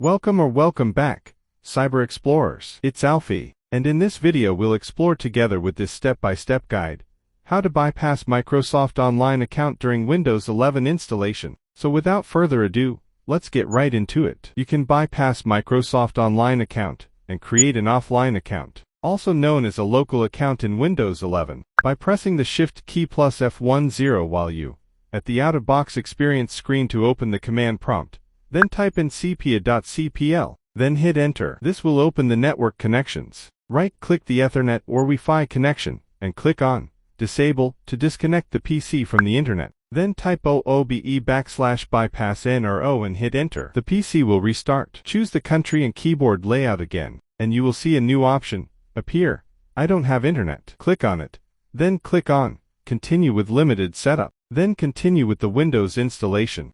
Welcome back, Cyber Explorers. It's Alfie, and in this video we'll explore together with this step-by-step guide, how to bypass Microsoft Online account during Windows 11 installation. So without further ado, let's get right into it. You can bypass Microsoft Online account and create an offline account, also known as a local account in Windows 11, by pressing the Shift key plus F10 while you at the out-of-box experience screen to open the command prompt. Then type in sepia.cpl, then hit enter. This will open the network connections. Right-click the Ethernet or Wi-Fi connection, and click on Disable to disconnect the PC from the internet. Then type OOBE/bypass NRO and hit enter. The PC will restart. Choose the country and keyboard layout again, and you will see a new option appear. I don't have internet. Click on it. Then click on Continue with limited setup. Then continue with the Windows installation.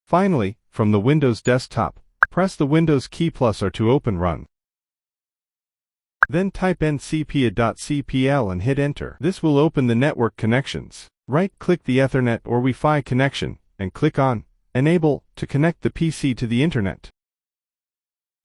Finally, from the Windows desktop, press the Windows key plus R to open Run. Then type nsepia.cpl and hit enter. This will open the network connections. Right-click the Ethernet or Wi-Fi connection, and click on Enable to connect the PC to the internet.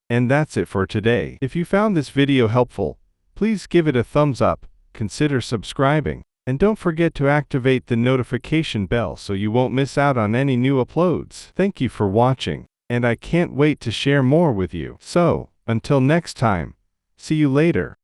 And that's it for today. If you found this video helpful, please give it a thumbs up, consider subscribing, and don't forget to activate the notification bell so you won't miss out on any new uploads. Thank you for watching, and I can't wait to share more with you. So, until next time, see you later.